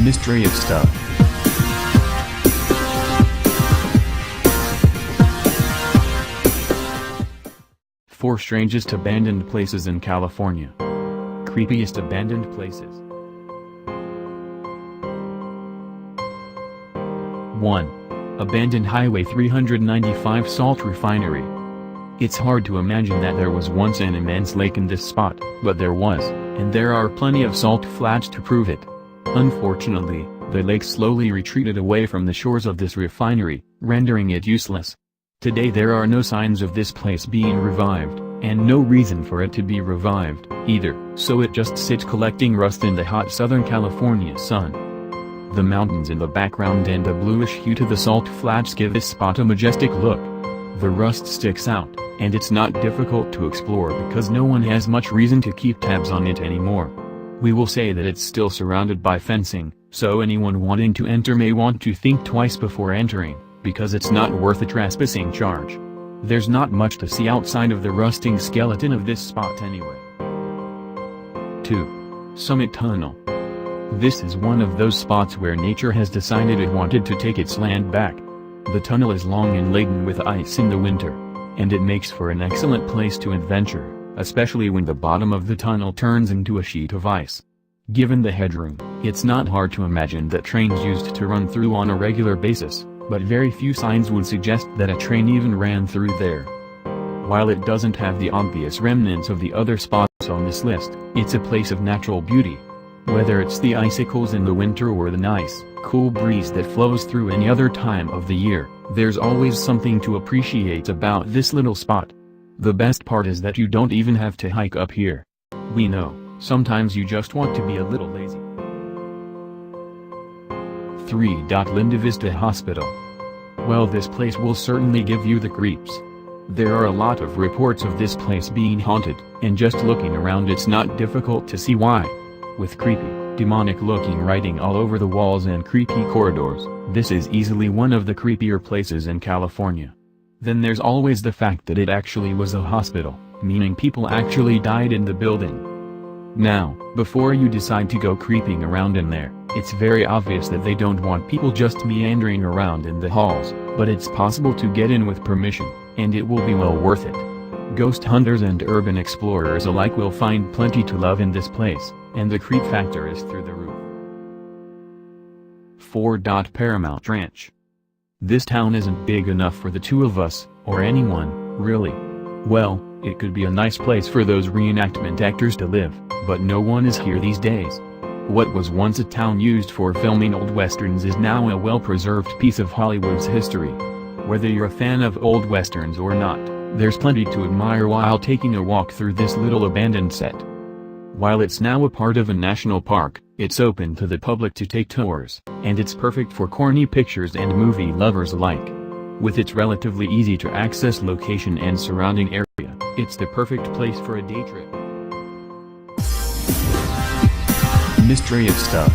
Mystery of stuff. Four strangest abandoned places in California. Creepiest abandoned places. 1. Abandoned Highway 395 Salt Refinery. It's hard to imagine that there was once an immense lake in this spot, but there was, and there are plenty of salt flats to prove it. Unfortunately, the lake slowly retreated away from the shores of this refinery, rendering it useless. Today there are no signs of this place being revived, and no reason for it to be revived, either, so it just sits collecting rust in the hot Southern California sun. The mountains in the background and a bluish hue to the salt flats give this spot a majestic look. The rust sticks out, and it's not difficult to explore because no one has much reason to keep tabs on it anymore. We will say that it's still surrounded by fencing, so anyone wanting to enter may want to think twice before entering, because it's not worth a trespassing charge. There's not much to see outside of the rusting skeleton of this spot anyway. 2. Summit Tunnel. This is one of those spots where nature has decided it wanted to take its land back. The tunnel is long and laden with ice in the winter, and it makes for an excellent place to adventure, especially when the bottom of the tunnel turns into a sheet of ice. Given the headroom, it's not hard to imagine that trains used to run through on a regular basis, but very few signs would suggest that a train even ran through there. While it doesn't have the obvious remnants of the other spots on this list, it's a place of natural beauty. Whether it's the icicles in the winter or the nice, cool breeze that flows through any other time of the year, there's always something to appreciate about this little spot. The best part is that you don't even have to hike up here. We know, sometimes you just want to be a little lazy. 3. Linda Vista Hospital. Well, this place will certainly give you the creeps. There are a lot of reports of this place being haunted, and just looking around it's not difficult to see why. With creepy, demonic-looking writing all over the walls and creepy corridors, this is easily one of the creepier places in California. Then there's always the fact that it actually was a hospital, meaning people actually died in the building. Now, before you decide to go creeping around in there, it's very obvious that they don't want people just meandering around in the halls, but it's possible to get in with permission, and it will be well worth it. Ghost hunters and urban explorers alike will find plenty to love in this place, and the creep factor is through the roof. 4. Paramount Ranch. This town isn't big enough for the two of us, or anyone, really. Well, it could be a nice place for those reenactment actors to live, but no one is here these days. What was once a town used for filming old westerns is now a well-preserved piece of Hollywood's history. Whether you're a fan of old westerns or not, there's plenty to admire while taking a walk through this little abandoned set. While it's now a part of a national park, it's open to the public to take tours, and it's perfect for corny pictures and movie lovers alike. With its relatively easy-to-access location and surrounding area, it's the perfect place for a day trip. Mystery of stuff.